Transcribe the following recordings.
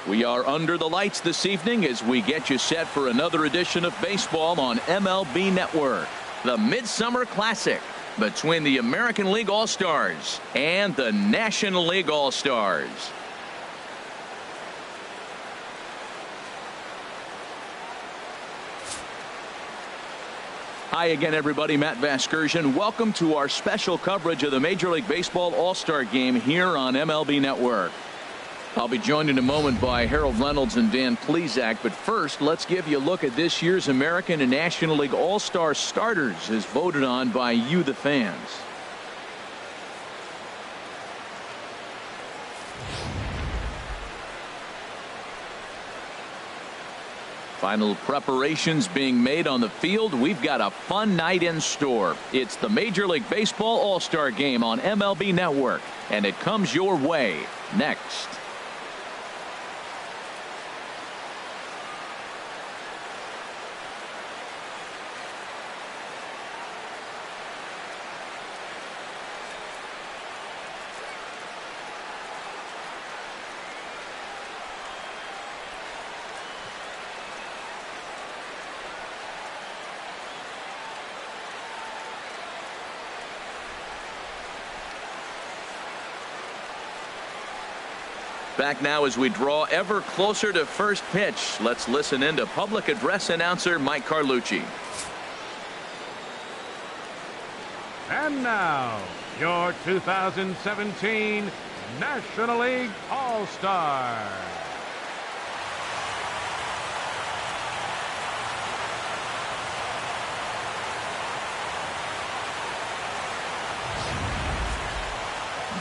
We are under the lights this evening as we get you set for another edition of baseball on MLB Network. The Midsummer Classic between the American League All-Stars and the National League All-Stars. Hi again, everybody. Matt Vasgersian. Welcome to our special coverage of the Major League Baseball All-Star Game here on MLB Network. I'll be joined in a moment by Harold Reynolds and Dan Plesac, but first let's give you a look at this year's American and National League All-Star starters as voted on by you, the fans. Final preparations being made on the field. We've got a fun night in store. It's the Major League Baseball All-Star Game on MLB Network, and it comes your way next. Back now as we draw ever closer to first pitch. Let's listen in to public address announcer Mike Carlucci. And now, your 2017 National League All-Star.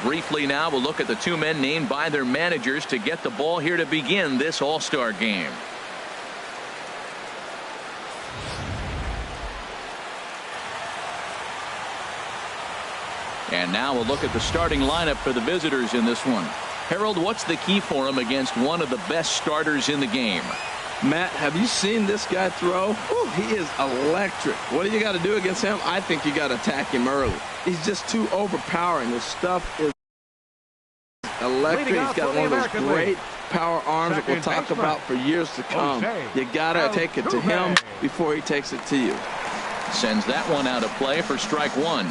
Briefly now, we'll look at the two men named by their managers to get the ball here to begin this All-Star game. And now we'll look at the starting lineup for the visitors in this one. Harold, what's the key for them against one of the best starters in the game? Matt, have you seen this guy throw? Whew, he is electric. What do you got to do against him? I think you got to attack him early. He's just too overpowering. His stuff is electric. He's got one of those great power arms that we'll talk about for years to come. You got to take it to him before he takes it to you. Sends that one out of play for strike one.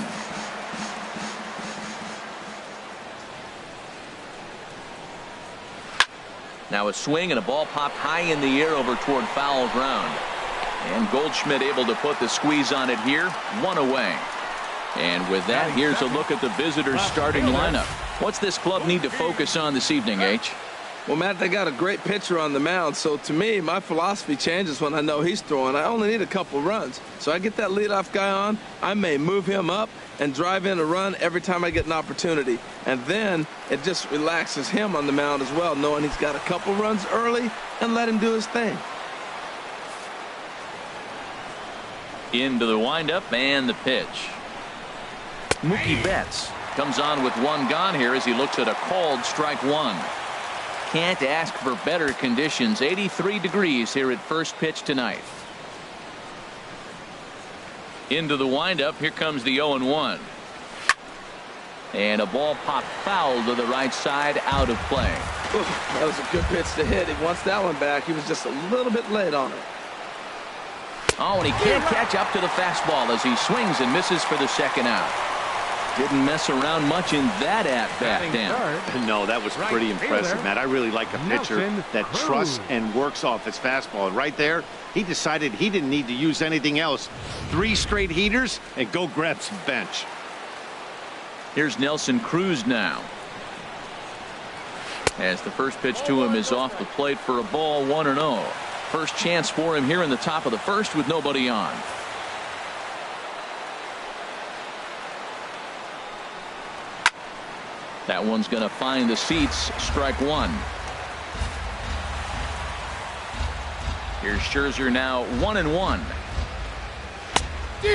Now a swing and a ball popped high in the air over toward foul ground. And Goldschmidt able to put the squeeze on it here. One away. And with that, here's a look at the visitors' starting lineup. What's this club need to focus on this evening, H? Well, Matt, they got a great pitcher on the mound. So to me, my philosophy changes when I know he's throwing. I only need a couple runs. So I get that leadoff guy on. I may move him up and drive in a run every time I get an opportunity. And then it just relaxes him on the mound as well, knowing he's got a couple runs early and let him do his thing. Into the windup and the pitch. Mookie Betts comes on with one gone here as he looks at a called strike one. Can't ask for better conditions. 83 degrees here at first pitch tonight. Into the windup. Here comes the 0-1. And a ball popped foul to the right side, out of play. Ooh, that was a good pitch to hit. He wants that one back. He was just a little bit late on it. Oh, and he can't catch up to the fastball as he swings and misses for the second out. Didn't mess around much in that at-bat, Dan. No, that was pretty impressive, Matt. I really like a pitcher that trusts and works off his fastball. And right there, he decided he didn't need to use anything else. 3 straight heaters and go grab some bench. Here's Nelson Cruz now. As the first pitch to him is off the plate for a ball, 1-0. First chance for him here in the top of the first with nobody on. That one's going to find the seats. Strike one. Here's Scherzer now 1-1.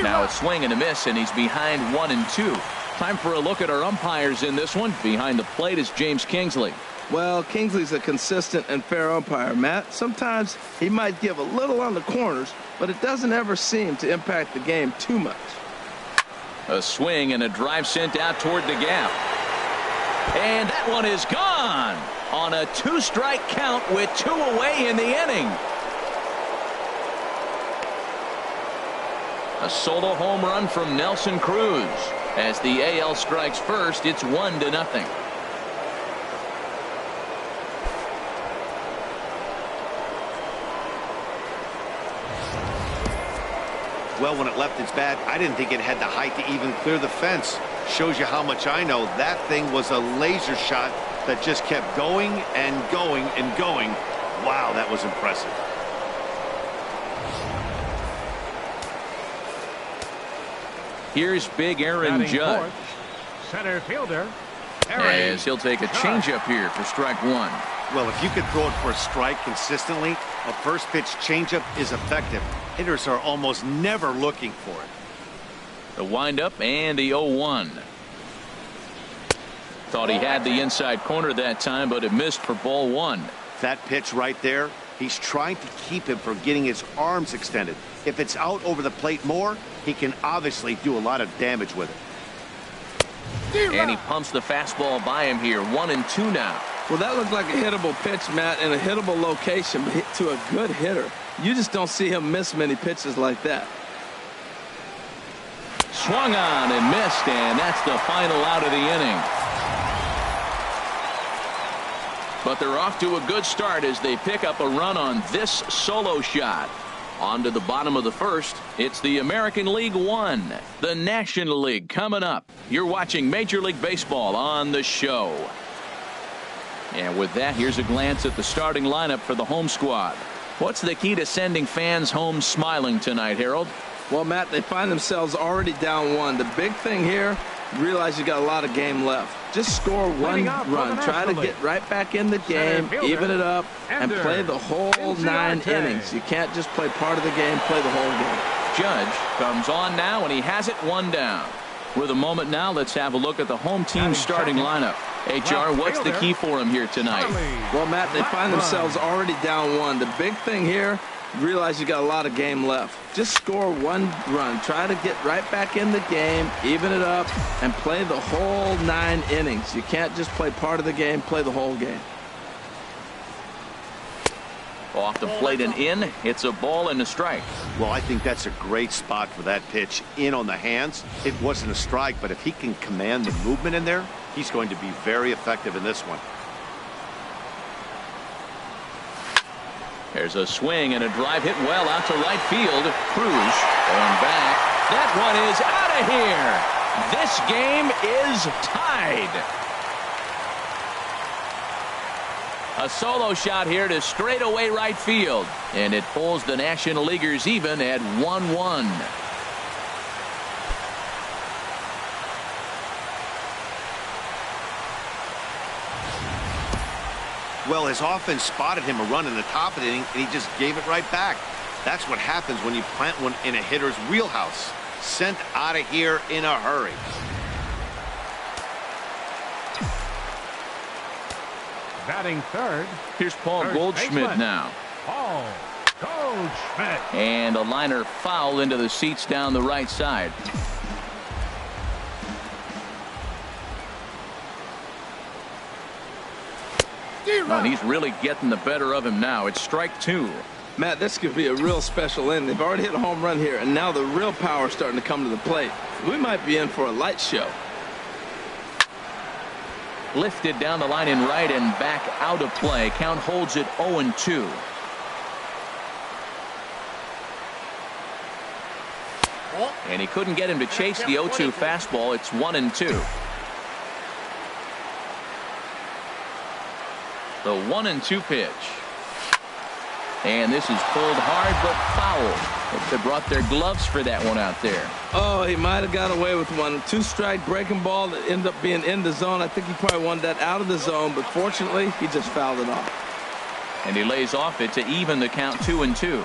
Now a swing and a miss, and he's behind 1-2. Time for a look at our umpires in this one. Behind the plate is James Kingsley. Well, Kingsley's a consistent and fair umpire, Matt. Sometimes he might give a little on the corners, but it doesn't ever seem to impact the game too much. A swing and a drive sent out toward the gap. And that one is gone. on a 2-strike count with 2 away in the inning. A solo home run from Nelson Cruz. As the AL strikes first, it's 1-0. Well, when it left its bat, I didn't think it had the height to even clear the fence. Shows you how much I know. That thing was a laser shot that just kept going and going and going. Wow, that was impressive. Here's big Aaron Judge. Fourth, center fielder, as he'll take a changeup here for strike 1. Well, if you could throw it for a strike consistently, a first pitch changeup is effective. Hitters are almost never looking for it. The windup and the 0-1. Thought he had the inside corner that time, but it missed for ball 1. That pitch right there, he's trying to keep him from getting his arms extended. If it's out over the plate more, he can obviously do a lot of damage with it. And he pumps the fastball by him here. 1-2 now. Well, that looked like a hittable pitch, Matt, in a hittable location, but to a good hitter. You just don't see him miss many pitches like that. Swung on and missed, and that's the final out of the inning. But they're off to a good start as they pick up a run on this solo shot. On to the bottom of the first. It's the American League One, the National League coming up. You're watching Major League Baseball on the show. And with that, here's a glance at the starting lineup for the home squad. What's the key to sending fans home smiling tonight, Harold? Well, Matt, they find themselves already down 1. The big thing here, realize you got a lot of game left. Just score 1 run. Try to get right back in the game, even it up, and play the whole 9 innings. You can't just play part of the game, play the whole game. Judge comes on now, and he has it 1 down. With a moment now, let's have a look at the home team starting lineup. HR, what's the key for him here tonight? Well, Matt, they find themselves already down 1. The big thing here, realize you got a lot of game left. Just score 1 run. Try to get right back in the game, even it up, and play the whole 9 innings. You can't just play part of the game, play the whole game. Off the plate and in. It's a ball and a strike. Well, I think that's a great spot for that pitch. In on the hands. It wasn't a strike, but if he can command the movement in there, he's going to be very effective in this one. There's a swing and a drive hit well out to right field. Cruz going back. That one is out of here. This game is tied. A solo shot here to straightaway right field, and it pulls the National Leaguers even at 1-1. Well, his offense spotted him a run in the top of the inning, and he just gave it right back. That's what happens when you plant one in a hitter's wheelhouse. Sent out of here in a hurry. Batting third. Here's Paul Goldschmidt now. Paul Goldschmidt. And a liner foul into the seats down the right side. Well, he's really getting the better of him now. It's strike 2. Matt, this could be a real special inning. They've already hit a home run here, and now the real power is starting to come to the plate. We might be in for a light show. Lifted down the line in right and back out of play. Count holds it 0-2. And he couldn't get him to chase the 0-2 fastball. It's 1-2. The 1-2 pitch. And this is pulled hard but foul. They brought their gloves for that one out there. Oh, he might have got away with one. 2-strike breaking ball that ended up being in the zone. I think he probably wanted that out of the zone, but fortunately, he just fouled it off. And he lays off it to even the count 2-2.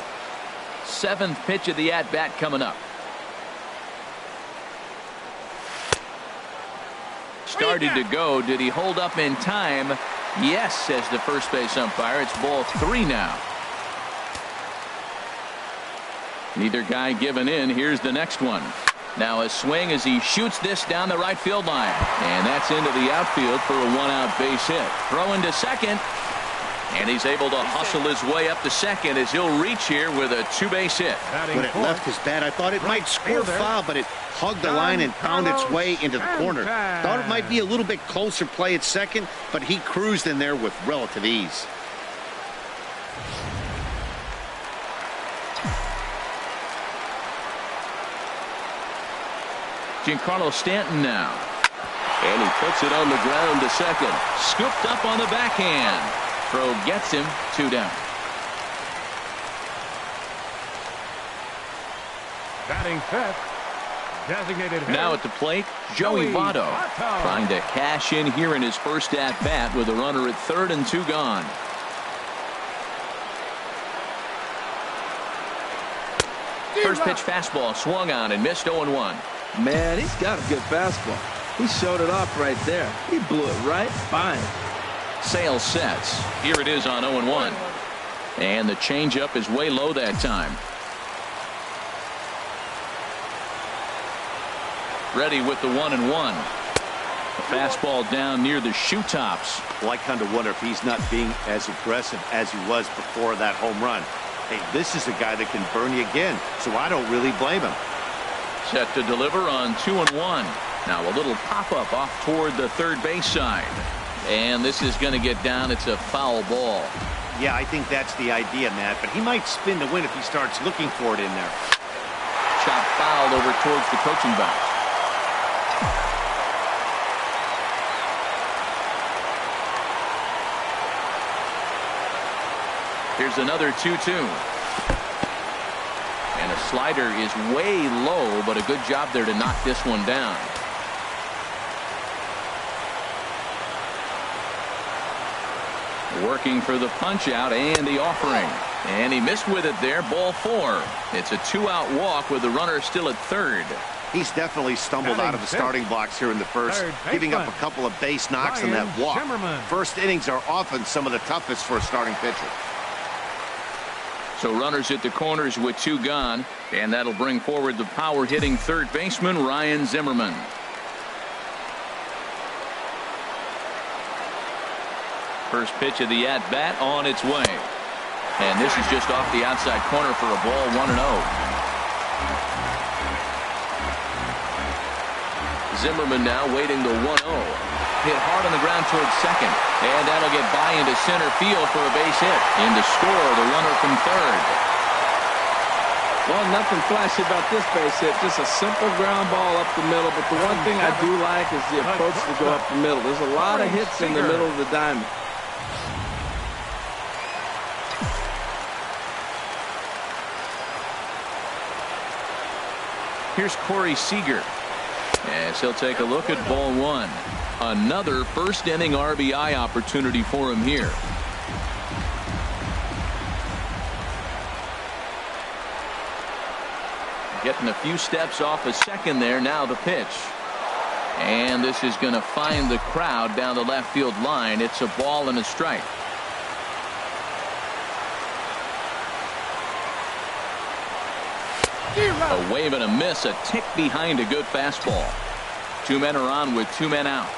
7th pitch of the at-bat coming up. Started to go. Did he hold up in time? Yes, says the first base umpire. It's ball 3 now. Neither guy giving in. Here's the next one. Now a swing as he shoots this down the right field line. And that's into the outfield for a one-out base hit. Throwing to second. And he's able to hustle his way up to second as he'll reach here with a two-base hit. When it left his bat, I thought it might score foul, but it hugged the line and found its way into the corner. Thought it might be a little bit closer play at second, but he cruised in there with relative ease. Giancarlo Stanton now. And he puts it on the ground to second. Scooped up on the backhand. Throw gets him, 2 down. Batting fifth. Designated hitter. Now at the plate, Joey Votto trying to cash in here in his first at-bat with a runner at third and 2 gone. First pitch fastball swung on and missed 0-1. Man, he's got a good fastball. He showed it off right there. He blew it right by him. Sale sets. Here it is on 0-1. And the changeup is way low that time. Ready with the 1-1. A fastball down near the shoe tops. Well, I kind of wonder if he's not being as aggressive as he was before that home run. Hey, this is a guy that can burn you again, so I don't really blame him. Set to deliver on 2-1. Now a little pop-up off toward the third base side. And this is going to get down. It's a foul ball. Yeah, I think that's the idea, Matt, but he might spin to win if he starts looking for it in there. Shot fouled over towards the coaching box. Here's another 2-2. And a slider is way low, but a good job there to knock this one down. Working for the punch out and the offering. And he missed with it there. Ball 4. It's a 2-out walk with the runner still at third. He's definitely stumbled out of the starting blocks here in the first, giving up a couple of base knocks on that walk. First innings are often some of the toughest for a starting pitcher. So runners at the corners with 2 gone, and that'll bring forward the power hitting third baseman Ryan Zimmerman. First pitch of the at-bat on its way. And this is just off the outside corner for a ball, 1-0. Zimmerman now waiting the 1-0. Hit hard on the ground towards second. And that'll get by into center field for a base hit. In to score the runner from third. Well, nothing flashy about this base hit. Just a simple ground ball up the middle. But the one thing I do like is the approach to go up the middle. There's a lot of hits in the middle of the diamond. Here's Corey Seager. As he'll take a look at ball 1. Another first inning RBI opportunity for him here. Getting a few steps off a second there. Now the pitch. And this is going to find the crowd down the left field line. It's a ball and a strike. A wave and a miss, a tick behind a good fastball. 2 men are on with 2 men out.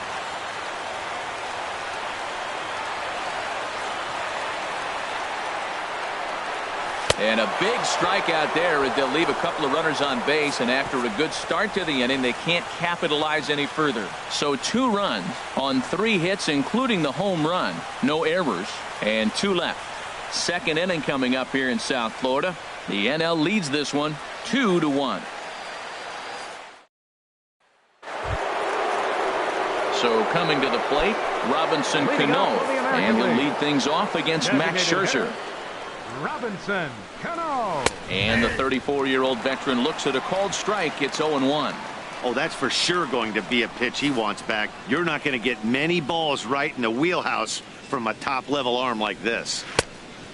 And a big strikeout there as they'll leave a couple of runners on base, and after a good start to the inning, they can't capitalize any further. So 2 runs on 3 hits, including the home run. No errors, and 2 left. Second inning coming up here in South Florida. The NL leads this one 2-1. So coming to the plate, Robinson Cano, and he'll lead things off against Max Scherzer. Robinson Cano. And the 34-year-old veteran looks at a called strike. It's 0-1. Oh, that's for sure going to be a pitch he wants back. You're not going to get many balls right in the wheelhouse from a top-level arm like this.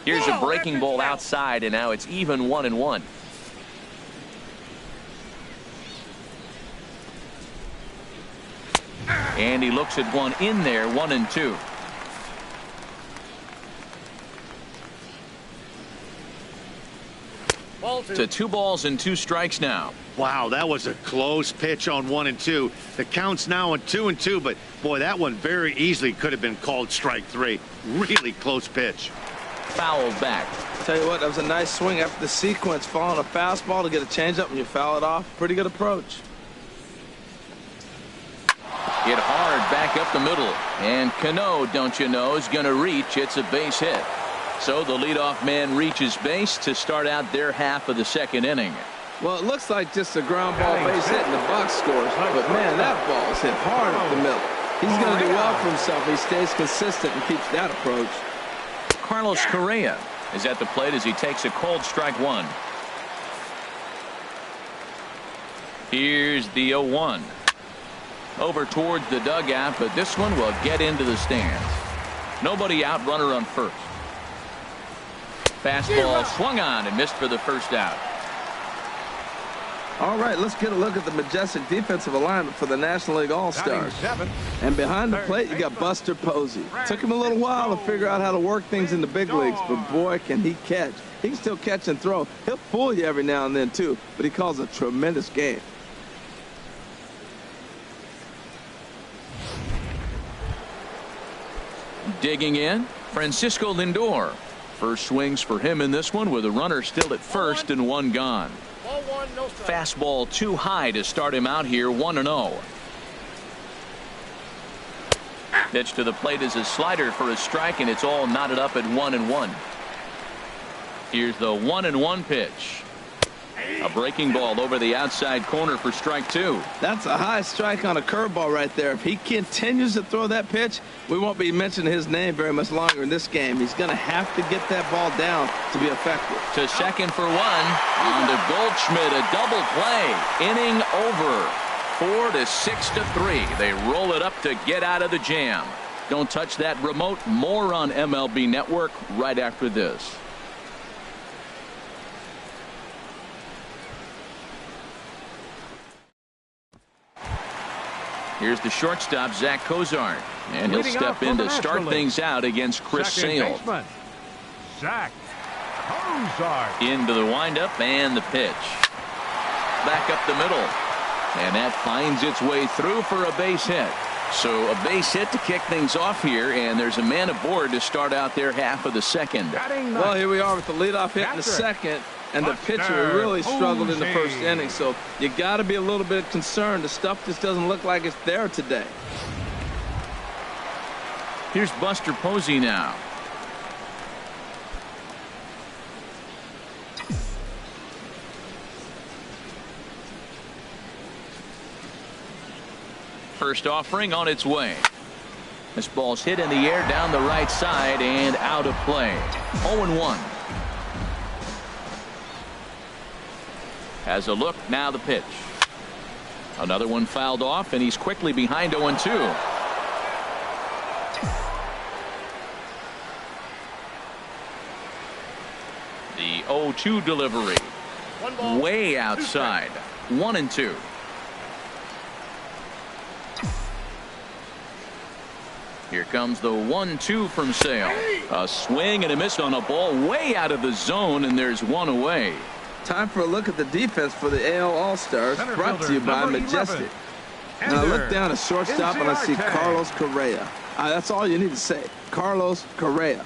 Here's a breaking ball outside, and now it's even 1-1. And he looks at one in there, 1-2. To 2 balls and 2 strikes now. Wow, that was a close pitch on 1 and 2. The count's now on 2 and 2, but boy, that one very easily could have been called strike 3. Really close pitch. Fouled back. Tell you what, that was a nice swing after the sequence. Following a fastball to get a changeup and you foul it off. Pretty good approach. Hit hard back up the middle. And Cano, don't you know, is going to reach. It's a base hit. So the leadoff man reaches base to start out their half of the 2nd inning. Well, it looks like just a ground ball base hit and the box scores. But, man, that ball is hit hard up the middle. He's going to do well for himself. He stays consistent and keeps that approach. Carlos Correa is at the plate as he takes a cold strike 1. Here's the 0-1. Over towards the dugout, but this one will get into the stands. Nobody out, runner on first. Fastball swung on and missed for the first out. All right, let's get a look at the majestic defensive alignment for the National League All-Stars. And behind the plate, you got Buster Posey. Took him a little while to figure out how to work things in the big leagues, but boy, can he catch. He can still catch and throw. He'll fool you every now and then, too, but he calls a tremendous game. Digging in, Francisco Lindor. First swings for him in this one with a runner still at first and 1 gone. Fastball too high to start him out here, 1-0. Pitch to the plate is a slider for a strike, and it's all knotted up at 1-1. Here's the 1-1 pitch. A breaking ball over the outside corner for strike 2. That's a high strike on a curveball right there. If he continues to throw that pitch, we won't be mentioning his name very much longer in this game. He's going to have to get that ball down to be effective. To second for 1. On to Goldschmidt, a double play. Inning over. 4 to 6 to 3. They roll it up to get out of the jam. Don't touch that remote. More on MLB Network right after this. Here's the shortstop, Zach Cozart, and he'll step in to start things out against Chris Sale. Zach Cozart. Into the windup and the pitch. Back up the middle. And that finds its way through for a base hit. So a base hit to kick things off here, and there's a man aboard to start out their half of the 2nd. Well, here we are with the leadoff hit in the 2nd. And the pitcher really struggled in the first inning, so you got to be a little bit concerned. The stuff just doesn't look like it's there today. Here's Buster Posey now. First offering on its way. This ball's hit in the air down the right side and out of play. 0-1. Has a look, now the pitch. Another one fouled off, and he's quickly behind 0-2. The 0-2 delivery. Way outside. 1-2. Here comes the 1-2 from Sale. A swing and a miss on a ball way out of the zone, and there's one away. Time for a look at the defense for the AL All-Stars, brought to you by Majestic. And I look down at shortstop and I see Carlos Correa. That's all you need to say. Carlos Correa.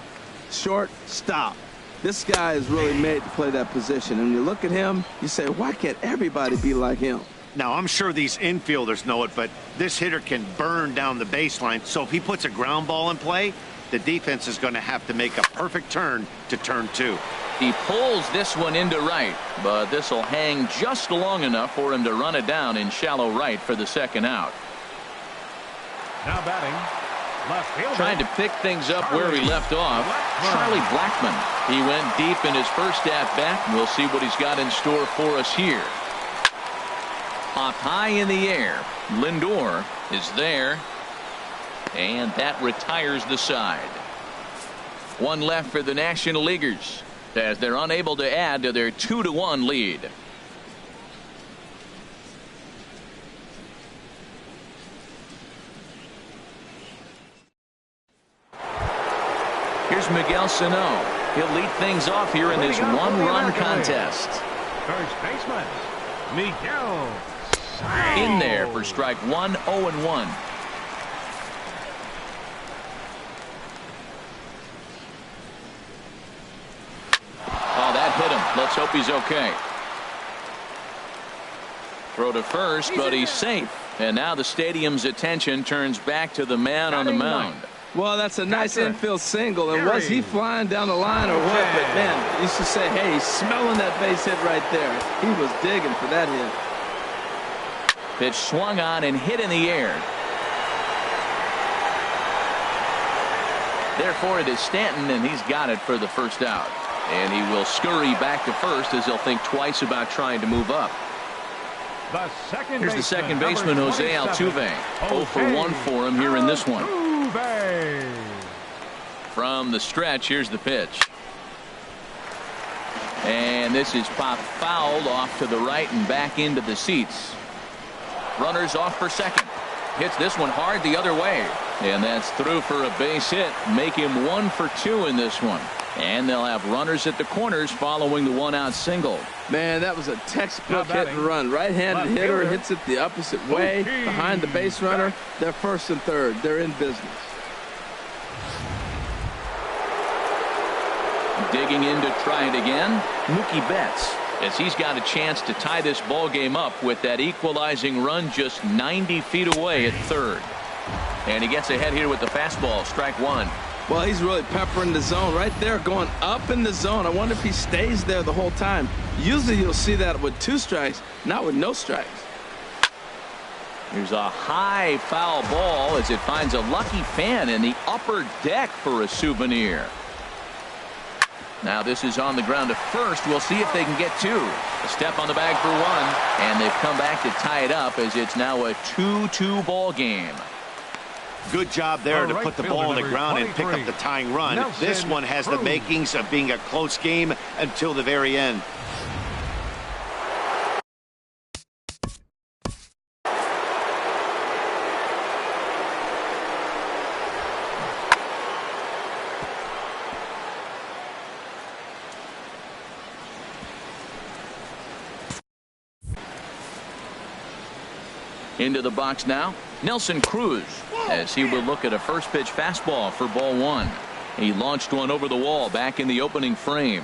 Shortstop. This guy is really made to play that position. And when you look at him, you say, why can't everybody be like him? Now, I'm sure these infielders know it, but this hitter can burn down the baseline. So if he puts a ground ball in play, the defense is going to have to make a perfect turn to turn 2. He pulls this one into right, but this will hang just long enough for him to run it down in shallow right for the 2nd out. Now batting, left fielder. Trying to pick things up where he left off, Charlie Blackmon. He went deep in his first at-bat, and we'll see what he's got in store for us here. Popped high in the air. Lindor is there, and that retires the side. One left for the National Leaguers, as they're unable to add to their 2-1 lead. Here's Miguel Sano. He'll lead things off here in this one-run contest. First baseman, Miguel. In there for strike one, 0-1. Oh, that hit him. Let's hope he's okay. Throw to first, but he's safe. And now the stadium's attention turns back to the man on the mound. Well, that's a nice infield single. And was he flying down the line or what? But, man, you should say, hey, he's smelling that base hit right there. He was digging for that hit. Pitch swung on and hit in the air. Therefore, it is Stanton, and he's got it for the first out. And he will scurry back to first as he'll think twice about trying to move up. Here's the second baseman, Jose Altuve. 0 for 1 for him here in this one. From the stretch, here's the pitch. And this is popped fouled off to the right and back into the seats. Runners off for second. Hits this one hard the other way. And that's through for a base hit. Make him 1 for 2 in this one. And they'll have runners at the corners following the one-out single. Man, that was a textbook hit and run. Right-handed hitter hits it the opposite way behind the base runner. They're first and third. They're in business. Digging in to try it again, Mookie Betts, as he's got a chance to tie this ball game up with that equalizing run just 90 feet away at third. And he gets ahead here with the fastball, strike one. Well, he's really peppering the zone right there, going up in the zone. I wonder if he stays there the whole time. Usually you'll see that with 2 strikes, not with no strikes. Here's a high foul ball as it finds a lucky fan in the upper deck for a souvenir. Now this is on the ground to first. We'll see if they can get 2. A step on the bag for 1, and they've come back to tie it up as it's now a 2-2 ball game. Good job there to put the ball on the ground and pick up the tying run. This one has the makings of being a close game until the very end. Into the box now, Nelson Cruz, as he will look at a first pitch fastball for ball 1. He launched one over the wall back in the opening frame.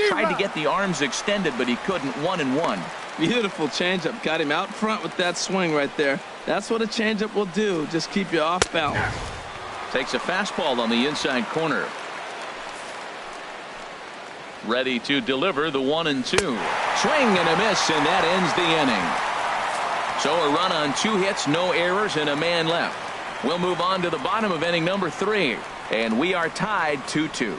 Tried to get the arms extended, but he couldn't. 1-1. Beautiful changeup. Got him out front with that swing right there. That's what a changeup will do. Just keep you off balance. Takes a fastball on the inside corner. Ready to deliver the 1-2. Swing and a miss, and that ends the inning. So a run on 2 hits, no errors, and a man left. We'll move on to the bottom of inning number 3, and we are tied 2-2.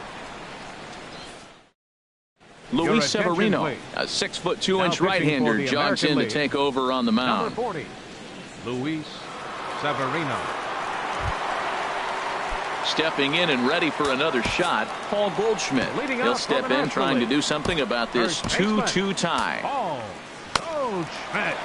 Luis Severino, a 6'2" right-hander, jogs in to take over on the mound. Number 40, Luis Severino. Stepping in and ready for another shot, Paul Goldschmidt. He'll step in trying to do something about this 2-2 tie. Paul Goldschmidt.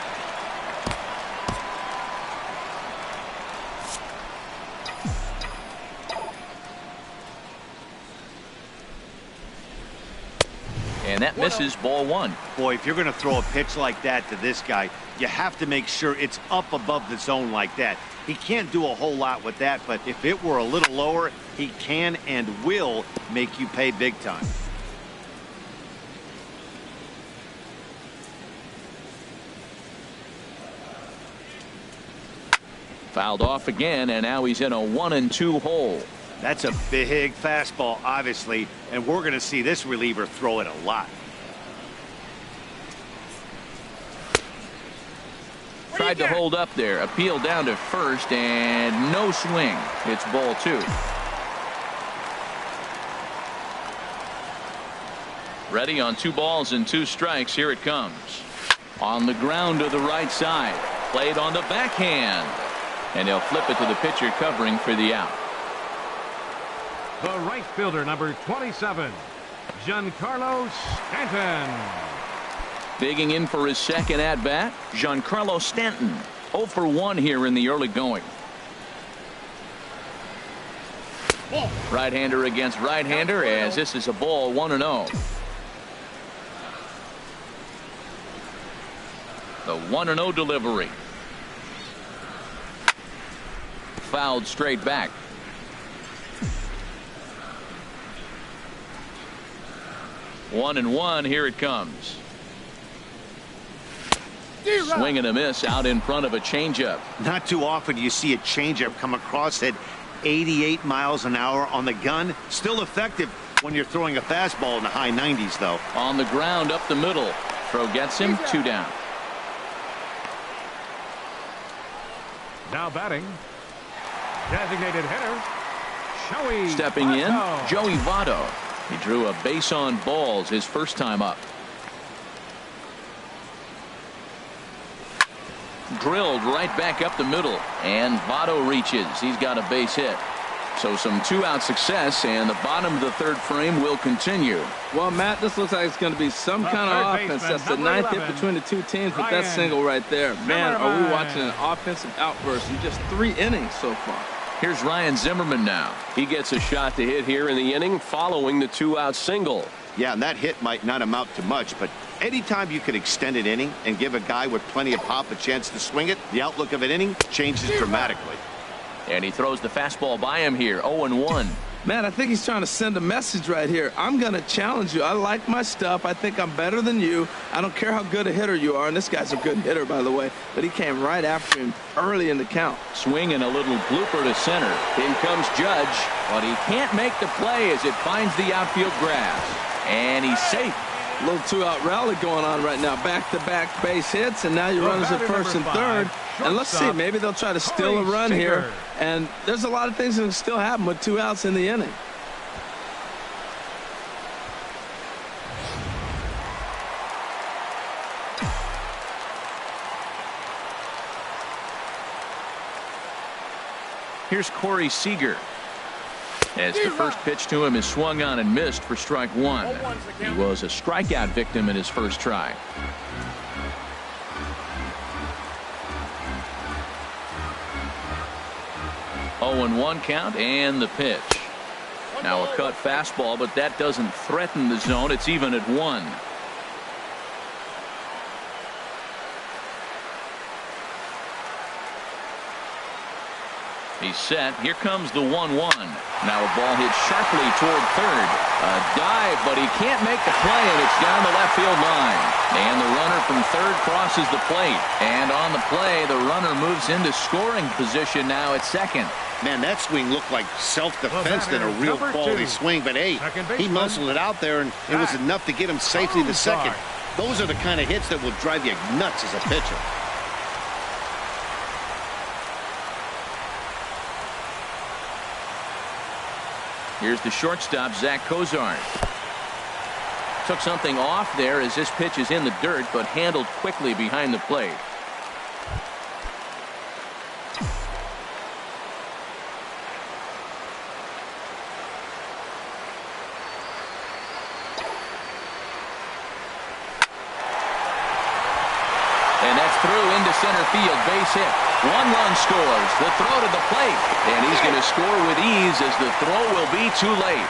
And that misses ball 1. Boy, if you're going to throw a pitch like that to this guy, you have to make sure it's up above the zone like that. He can't do a whole lot with that, but if it were a little lower, he can and will make you pay big time. Fouled off again, and now he's in a 1-2 hole. That's a big fastball, obviously, and we're going to see this reliever throw it a lot. Tried to hold up there, appeal down to first, and no swing. It's ball 2. Ready on 2 balls and 2 strikes. Here it comes. On the ground to the right side. Played on the backhand. And he'll flip it to the pitcher covering for the out. The right fielder, number 27, Giancarlo Stanton. Digging in for his second at-bat, Giancarlo Stanton. 0 for 1 here in the early going. Right-hander against right-hander, as this is a ball 1-0. The 1-0 delivery. Fouled straight back. One and one. Here it comes. Swing and a miss out in front of a changeup. Not too often you see a changeup come across at 88 miles an hour on the gun. Still effective when you're throwing a fastball in the high 90s, though. On the ground up the middle. Throw gets him. 2 down. Now batting, designated hitter, Joey Stepping in, Votto. Joey Votto. He drew a base on balls his first time up. Drilled right back up the middle, and Votto reaches. He's got a base hit. So some 2-out success, and the bottom of the third frame will continue. Well, Matt, this looks like it's going to be some kind of offense. That's the 9th hit between the two teams with that single right there. Man, are we watching an offensive outburst in just 3 innings so far. Here's Ryan Zimmerman now. He gets a shot to hit here in the inning following the 2-out single. Yeah, and that hit might not amount to much, but anytime you can extend an inning and give a guy with plenty of pop a chance to swing it, the outlook of an inning changes dramatically. And he throws the fastball by him here. 0-1. Man, I think he's trying to send a message right here. I'm going to challenge you. I like my stuff. I think I'm better than you. I don't care how good a hitter you are. And this guy's a good hitter, by the way. But he came right after him early in the count. Swing and a little blooper to center. In comes Judge, but he can't make the play as it finds the outfield grass. And he's safe. A little 2-out rally going on right now. Back-to-back base hits, and now your runners at first and third. And let's see, maybe they'll try to steal a run here. And there's a lot of things that can still happen with 2 outs in the inning. Here's Corey Seager. As the first pitch to him is swung on and missed for strike 1. He was a strikeout victim in his first try. Oh, and 1 count, and the pitch. Now a cut fastball, but that doesn't threaten the zone. It's even at 1. He's set. Here comes the 1-1. Now a ball hit sharply toward third. A dive, but he can't make the play, and it's down the left field line. And the runner from third crosses the plate. And on the play, the runner moves into scoring position now at second. Man, that swing looked like self-defense than a real quality swing. But, hey, he muscled it out there, and it was enough to get him safely to second. Those are the kind of hits that will drive you nuts as a pitcher. Here's the shortstop, Zach Cozart. Took something off there as this pitch is in the dirt, but handled quickly behind the plate. And that's through into center field, base hit. 1 run scores. The throw to the plate. And he's going to score with ease as the throw will be too late.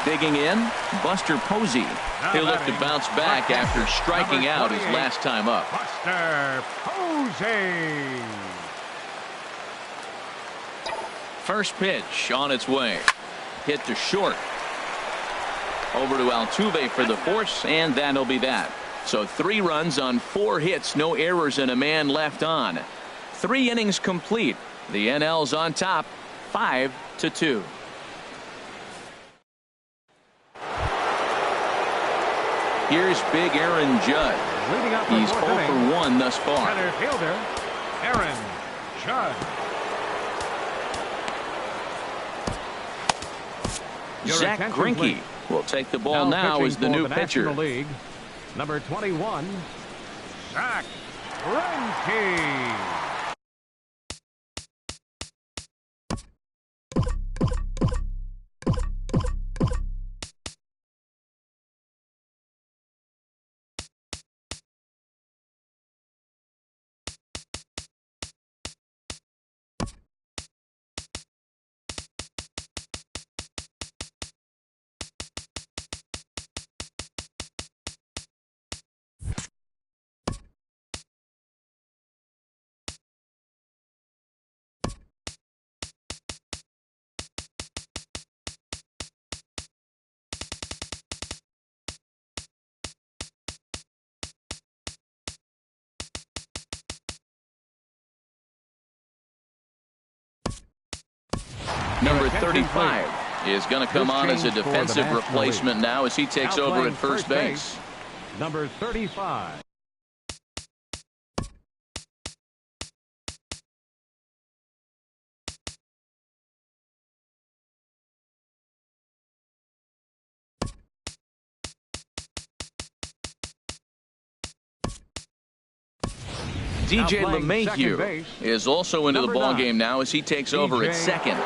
Digging in, Buster Posey. He'll look to bounce back after striking out his last time up. Buster Posey. First pitch on its way. Hit to short. Over to Altuve for the force, and that'll be that. So 3 runs on 4 hits, no errors, and a man left on. 3 innings complete. The NL's on top, 5-2. Here's big Aaron Judge. He's 0 for 1 thus far. Center fielder, Aaron Judge. Zach Greinke will take the ball now as the new pitcher. League, number 21, Zach Greinke. 35 is going to come on as a defensive replacement now as he takes over at first base. Number 35. DJ LeMahieu is also into the ball game now as he takes over at second.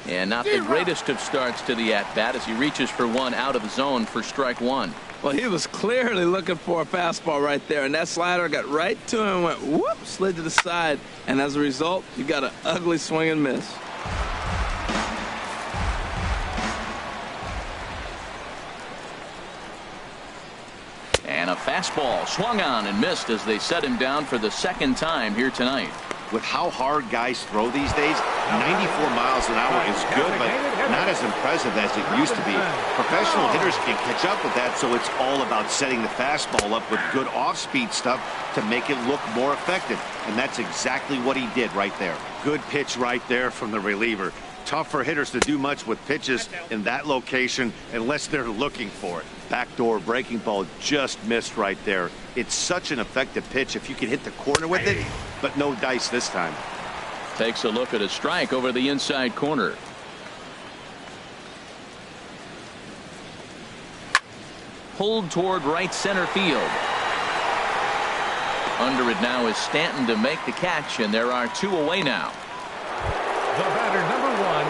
And not the greatest of starts to the at-bat as he reaches for one out of the zone for strike one. Well, he was clearly looking for a fastball right there, and that slider got right to him and went whoop, slid to the side, and as a result, you got an ugly swing and miss. And a fastball swung on and missed as they set him down for the second time here tonight. With how hard guys throw these days, 94 miles an hour is good, but not as impressive as it used to be. Professional hitters can catch up with that, so it's all about setting the fastball up with good off-speed stuff to make it look more effective. And that's exactly what he did right there. Good pitch right there from the reliever. Tough for hitters to do much with pitches in that location unless they're looking for it. Backdoor breaking ball just missed right there. It's such an effective pitch if you can hit the corner with it, but no dice this time. Takes a look at a strike over the inside corner. Pulled toward right center field. Under it now is Stanton to make the catch, and there are two away now. The batter, number one.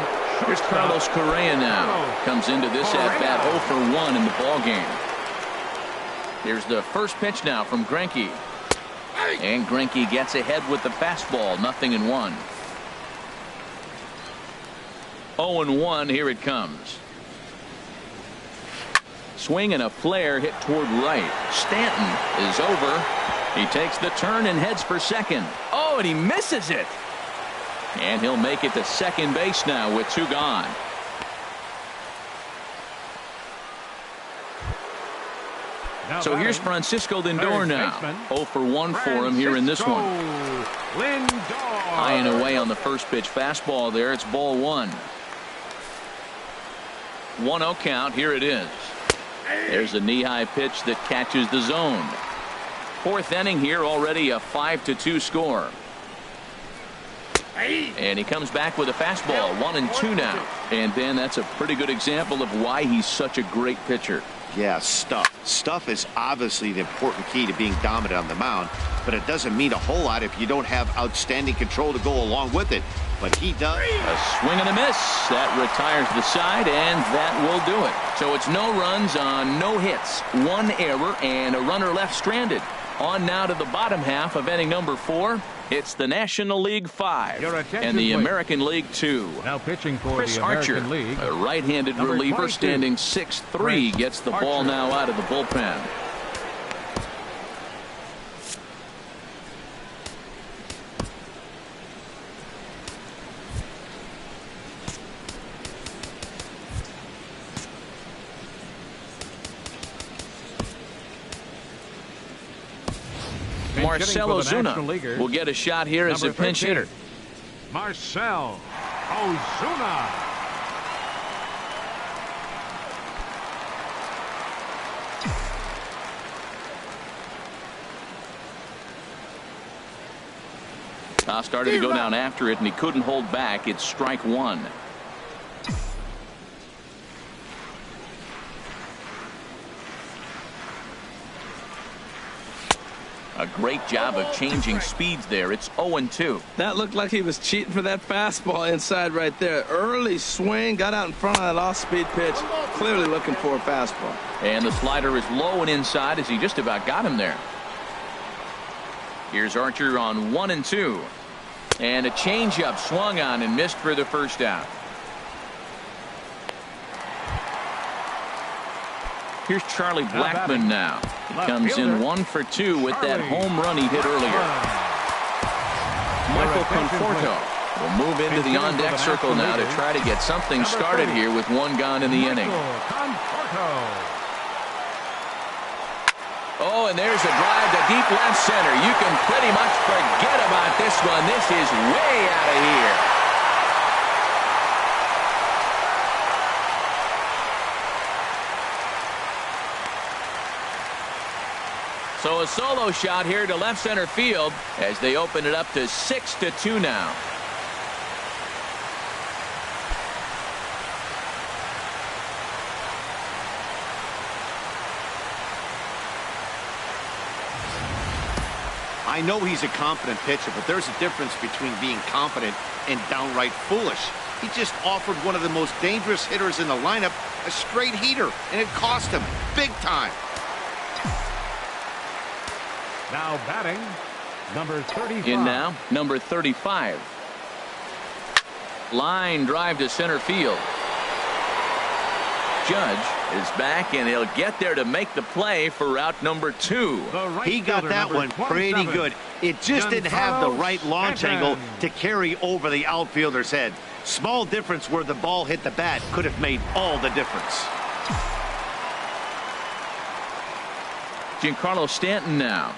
Here's Carlos Correa now. Comes into this at-bat 0 for 1 in the ball game. Here's the first pitch now from Greinke. And Greinke gets ahead with the fastball. 0-1. 0-1. Here it comes. Swing and a flare hit toward right. Stanton is over. He takes the turn and heads for second. Oh, and he misses it. And he'll make it to second base now with two gone. So here's Francisco Lindor now. 0 for 1 for him here in this one. High and away on the first pitch fastball there. It's ball one. 1-0 count. Here it is. There's a knee-high pitch that catches the zone. Fourth inning here, already a 5-2 score. And he comes back with a fastball. 1-2 now. And then that's a pretty good example of why he's such a great pitcher. Yeah, stuff. Stuff is obviously the important key to being dominant on the mound, but it doesn't mean a whole lot if you don't have outstanding control to go along with it. But he does. A swing and a miss. That retires the side, and that will do it. So it's no runs on no hits, one error, and a runner left stranded. On now to the bottom half of inning number 4. It's the National League 5 and the American League 2. Now pitching for Chris the Archer, American League, a right-handed reliever 22. standing 6'3", gets the ball now out of the bullpen. Marcell Ozuna will get a shot here as a pinch hitter. Marcell Ozuna. Started to go down after it, and he couldn't hold back. It's strike one. A great job of changing speeds there. It's 0-2. That looked like he was cheating for that fastball inside right there. Early swing, got out in front of that off-speed pitch. Clearly looking for a fastball. And the slider is low and inside as he just about got him there. Here's Archer on 1-2. And a changeup swung on and missed for the first out. Here's Charlie Blackmon now. He comes in 1 for 2 with that home run he hit earlier. Michael Conforto will move into the on-deck circle now to try to get something started here with 1 gone in the inning. Oh, and there's a drive to deep left center. You can pretty much forget about this one. This is way out of here. So a solo shot here to left center field as they open it up to 6-2 now. I know he's a confident pitcher, but there's a difference between being confident and downright foolish. He just offered one of the most dangerous hitters in the lineup a straight heater, and it cost him big time. Now batting, number 35. In now, number 35. Line drive to center field. Judge is back, and he'll get there to make the play for route number 2. He got that one pretty good. It just didn't have the right launch angle to carry over the outfielder's head. Small difference where the ball hit the bat could have made all the difference. Giancarlo Stanton now.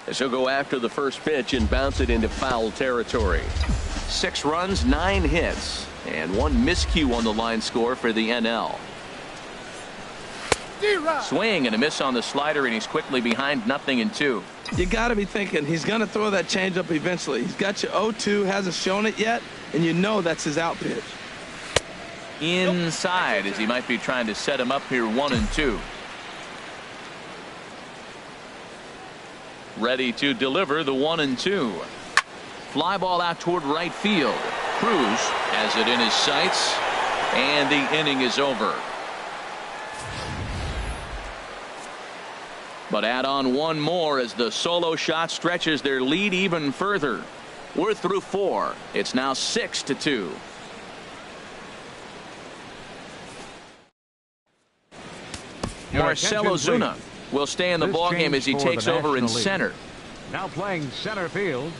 As he'll go after the first pitch and bounce it into foul territory. 6 runs, 9 hits, and 1 miscue on the line score for the NL. Swing and a miss on the slider, and he's quickly behind 0-2. You got to be thinking he's going to throw that changeup eventually. He's got your 0-2, hasn't shown it yet, and you know that's his out pitch. Inside as he might be trying to set him up here 1-2. Ready to deliver the 1-2. Fly ball out toward right field. Cruz has it in his sights, and the inning is over. But add on 1 more as the solo shot stretches their lead even further. We're through 4. It's now 6-2. Marcell Ozuna will stay in the ballgame as he takes over in center. Now playing center field,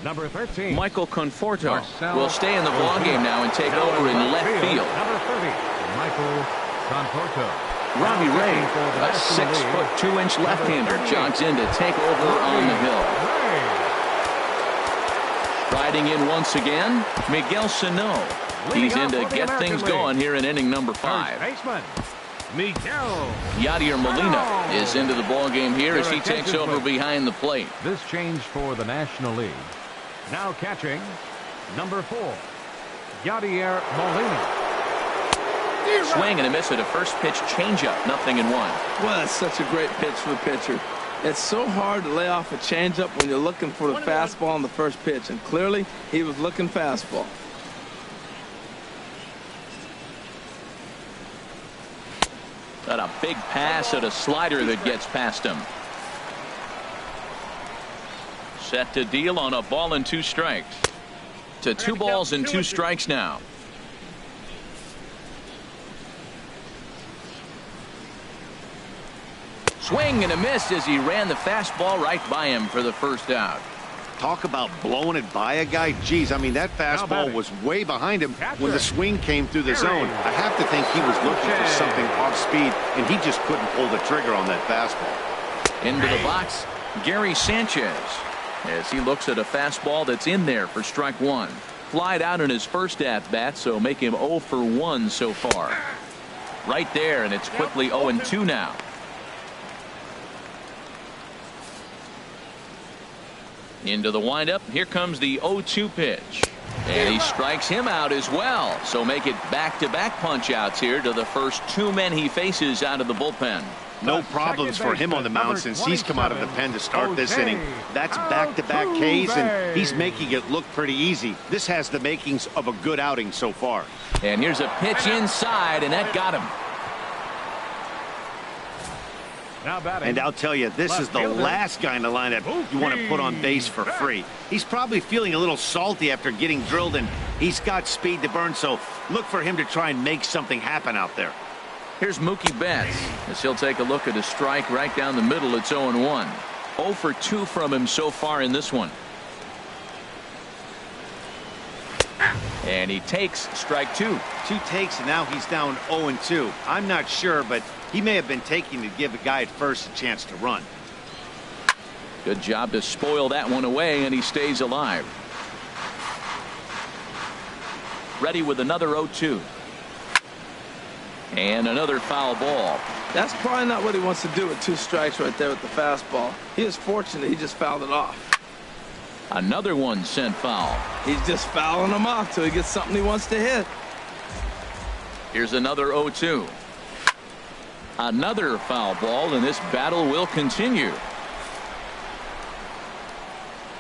number 13. Michael Conforto will stay in the ballgame now and take over in left field. Number 30, Michael Conforto. Robbie Ray, a 6-foot 2-inch left-hander, jogs in to take over on the hill. Riding in once again, Miguel Sano. He's in to get things going here in inning number 5. Yadier Molina is into the ballgame here as he takes over behind the plate. This change for the National League. Now catching, number 4, Yadier Molina. Swing and a miss at a first pitch changeup, 0-1. Well, that's such a great pitch for the pitcher. It's so hard to lay off a changeup when you're looking for the fastball on the first pitch, and clearly he was looking fastball. Got a big pass at a slider that gets past him. Set to deal on a ball and 2 strikes. To 2 balls and 2 strikes now. Swing and a miss as he ran the fastball right by him for the first out. Talk about blowing it by a guy. Geez, I mean, that fastball was way behind him when the swing came through the zone. I have to think he was looking for something off speed, and he just couldn't pull the trigger on that fastball. Into the box, Gary Sanchez, as he looks at a fastball that's in there for strike 1. Flied out in his first at-bat, so make him 0 for 1 so far. Right there, and it's quickly 0-2 now. Into the windup. Here comes the 0-2 pitch. And he strikes him out as well. So make it back-to-back punch-outs here to the first 2 men he faces out of the bullpen. No problems for him on the mound since he's come out of the pen to start this inning. That's back-to-back Ks, and he's making it look pretty easy. This has the makings of a good outing so far. And here's a pitch inside, and that got him. And I'll tell you, this is the last guy in the lineup you want to put on base for free. He's probably feeling a little salty after getting drilled, and he's got speed to burn, so look for him to try and make something happen out there. Here's Mookie Betts as he'll take a look at a strike right down the middle. It's 0-1. 0 for 2 from him so far in this one. And he takes strike 2. 2 takes, and now he's down 0-2. I'm not sure, but he may have been taking to give a guy at first a chance to run. Good job to spoil that one away, and he stays alive. Ready with another 0-2. And another foul ball. That's probably not what he wants to do with 2 strikes right there with the fastball. He is fortunate he just fouled it off. Another one sent foul. He's just fouling them off till he gets something he wants to hit. Here's another 0-2. Another foul ball, and this battle will continue.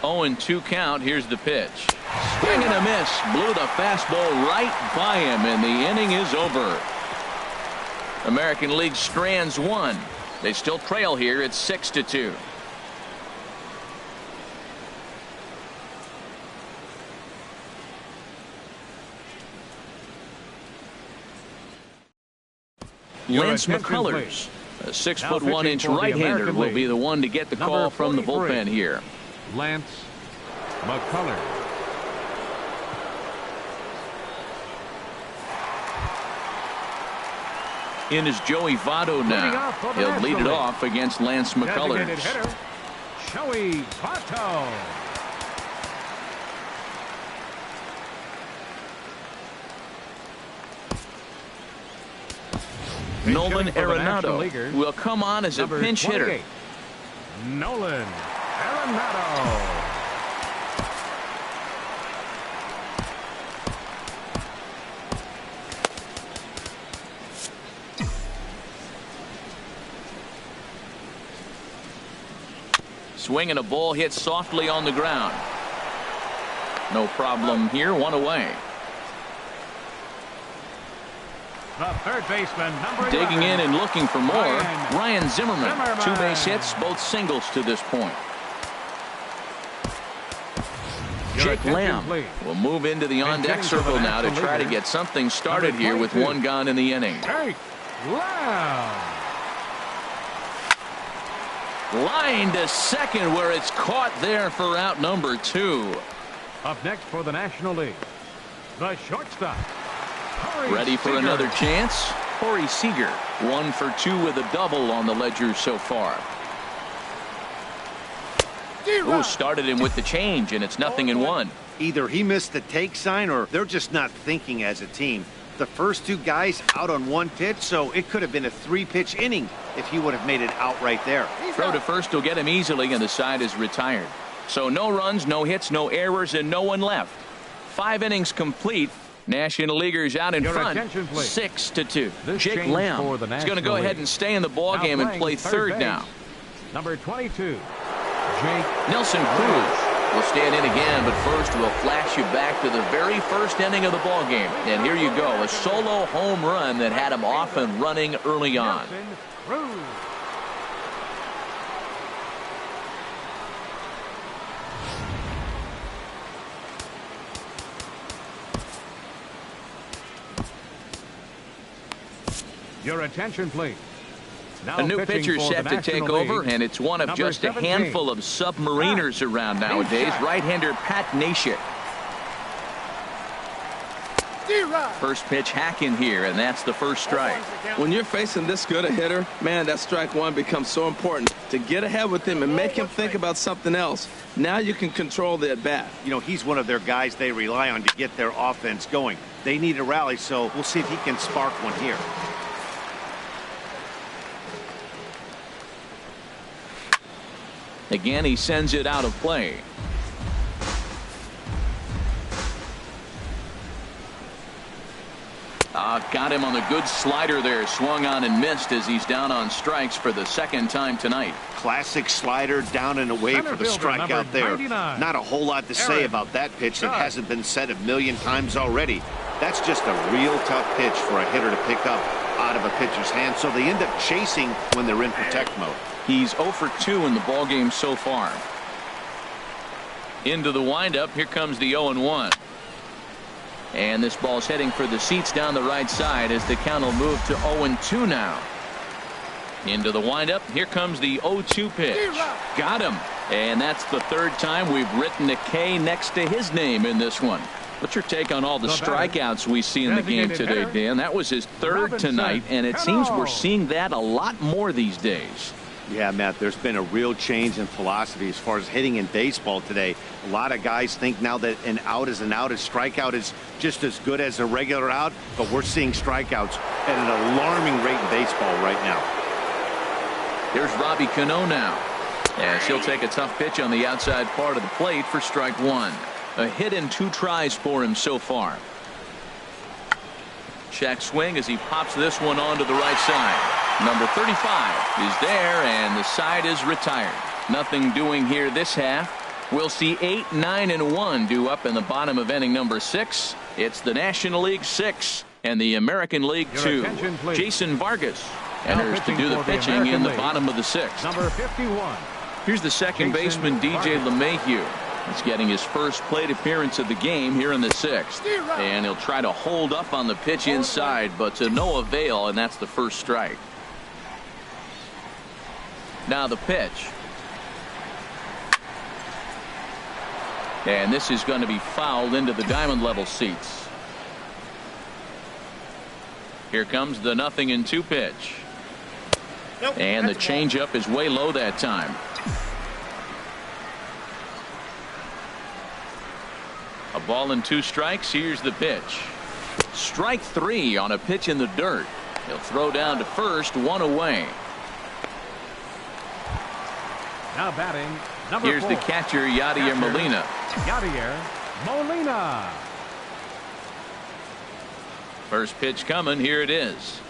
0-2 count. Here's the pitch. Swing and a miss. Blew the fastball right by him, and the inning is over. American League strands 1. They still trail here at 6-2. Lance McCullers, a 6'1" right-hander, will be the one to get the call from the bullpen here. Lance McCullers. In is Joey Votto now. He'll lead it off against Lance McCullers. Hitter, Joey Votto. Nolan Arenado will come on as a pinch hitter. Nolan Arenado. Swing and a ball hit softly on the ground. No problem here. 1 away. The third baseman, number Digging 11. in and looking for more. Ryan Zimmerman. 2 base hits, both singles to this point. Jake Lamb will move into the on-deck circle now to try to get something started here with 1 gone in the inning. Jake Lamb. Line to second where it's caught there for out number 2. Up next for the National League, the shortstop. Ready for another chance? Corey Seager, 1 for 2 with a double on the ledger so far. Ooh, started him with the change, and it's 0-1. Either he missed the take sign or they're just not thinking as a team. The first 2 guys out on 1 pitch, so it could have been a 3-pitch inning if he would have made it out right there. Throw to first will get him easily, and the side is retired. So no runs, no hits, no errors, and no one left. 5 innings complete. National Leaguers out in front, 6-2. Jake Lamb is going to go ahead and stay in the ball game and play third now. Number 22, Jake Nelson Cruz will stand in again, but first we'll flash you back to the very first inning of the ball game. And here you go, a solo home run that had him off and running early on. Nelson Cruz. Your attention, please. Now a new pitcher set to take over, and it's one of just 17. A handful of submariners around nowadays. Right-hander Pat Neshek. First pitch hack in here, and that's the first strike. When you're facing this good a hitter, man, that strike 1 becomes so important. To get ahead with him and make him think about something else. Now you can control the at-bat. You know, he's one of their guys they rely on to get their offense going. They need a rally, so we'll see if he can spark one here. Again, he sends it out of play. Got him on the good slider there. Swung on and missed as he's down on strikes for the 2nd time tonight. Classic slider down and away for the strikeout there. 99. Not a whole lot to say about that pitch that hasn't been said a million times already. That's just a real tough pitch for a hitter to pick up out of a pitcher's hand, so they end up chasing when they're in protect mode. He's 0 for 2 in the ballgame so far. Into the windup. Here comes the 0-1. And this ball's heading for the seats down the right side as the count will move to 0-2 now. Into the windup. Here comes the 0-2 pitch. Got him. And that's the third time we've written a K next to his name in this one. What's your take on all the strikeouts we see in the game today, Dan? That was his third tonight, and it seems we're seeing that a lot more these days. Yeah, Matt, there's been a real change in philosophy as far as hitting in baseball today. A lot of guys think now that an out is an out, a strikeout is just as good as a regular out, but we're seeing strikeouts at an alarming rate in baseball right now. Here's Robbie Cano now, as he'll take a tough pitch on the outside part of the plate for strike one. A hit in 2 tries for him so far. Check swing as he pops this one onto the right side. Number 35 is there, and the side is retired. Nothing doing here this half. We'll see 8, 9, and 1 due up in the bottom of inning number 6. It's the National League 6 and the American League 2. Jason Vargas enters to do the pitching in the bottom of the 6th. Number 51. Here's the second baseman, DJ LeMahieu. He's getting his first plate appearance of the game here in the 6th. And he'll try to hold up on the pitch inside, but to no avail, and that's the first strike. Now the pitch. And this is going to be fouled into the diamond level seats. Here comes the 0-2 pitch. And the changeup is way low that time. A ball and 2 strikes. Here's the pitch. Strike 3 on a pitch in the dirt. He'll throw down to first, 1 away. Now batting, number 4. Here's the catcher, Yadier Molina. Yadier Molina. First pitch coming. Here it is.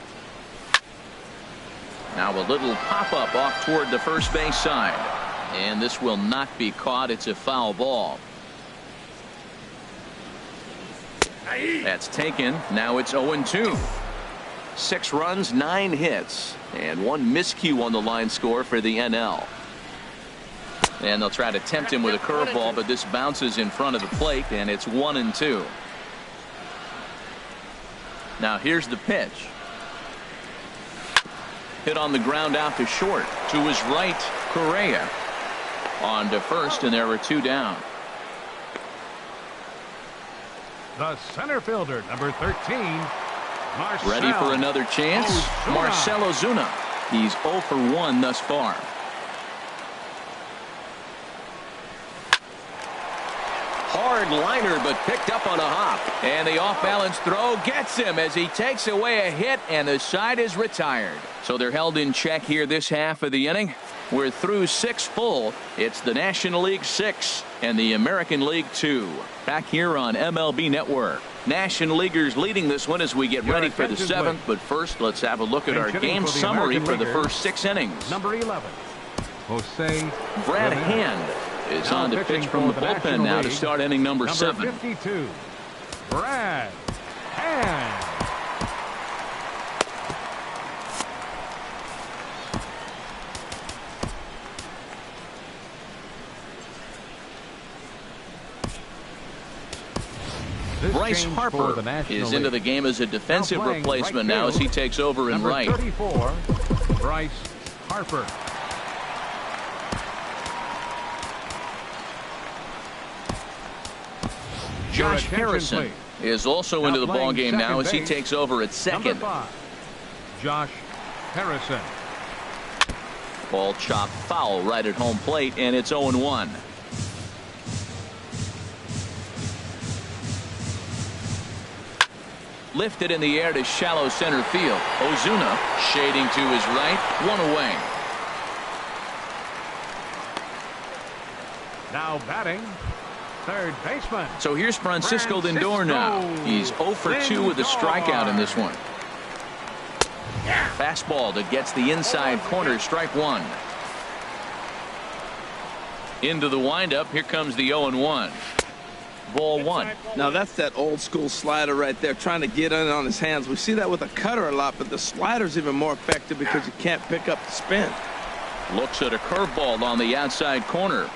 Now a little pop-up off toward the first base side. And this will not be caught. It's a foul ball. That's taken. Now it's 0-2. 6 runs, 9 hits, and 1 miscue on the line score for the NL. And they'll try to tempt him with a curveball, but this bounces in front of the plate, and it's 1-2. Now here's the pitch. Hit on the ground out to short. To his right, Correa. On to first, and there were 2 down. The center fielder, number 13, Marcell. Ready for another chance? Ozuna. Marcell Ozuna. He's 0 for 1 thus far. Hard liner, but picked up on a hop. And the off-balance throw gets him as he takes away a hit, and the side is retired. So they're held in check here this half of the inning. We're through 6 full. It's the National League 6 and the American League 2. Back here on MLB Network. National Leaguers leading this one as we get ready for the 7th. But first, let's have a look at our game summary for the first 6 innings. Number 11, Jose Brad Hand is on to pitch from the bullpen now to start inning number 7. 52, Brad Hand. Bryce Harper is into the game as a defensive replacement now as he takes over in right. 34, Bryce Harper. Josh Harrison is also into the ball game now as he takes over at second. Number 5, Josh Harrison. Ball chopped foul right at home plate, and it's 0-1. Lifted in the air to shallow center field. Ozuna shading to his right, 1 away. Now batting, third baseman. So here's Francisco Lindor now. He's 0 for 2 with a strikeout in this one. Fastball that gets the inside corner, strike 1. Into the windup. Here comes the 0-1. Ball 1. Now that's that old school slider right there, trying to get in on his hands. We see that with a cutter a lot, but the slider's even more effective because you can't pick up the spin. Looks at a curveball on the outside corner.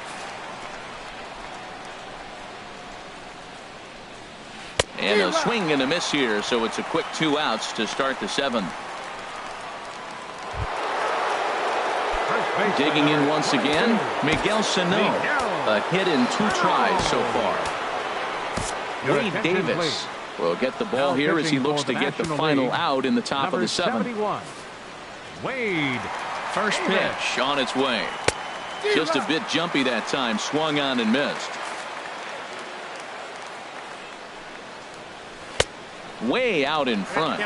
And a swing and a miss here, so it's a quick 2 outs to start the 7th. Digging in once again, Miguel Sano. A hit in 2 tries so far. Wade Davis will get the ball here as he looks to get the final out in the top of the 7th. Wade. First pitch on its way. Just a bit jumpy that time, swung on and missed. Way out in front.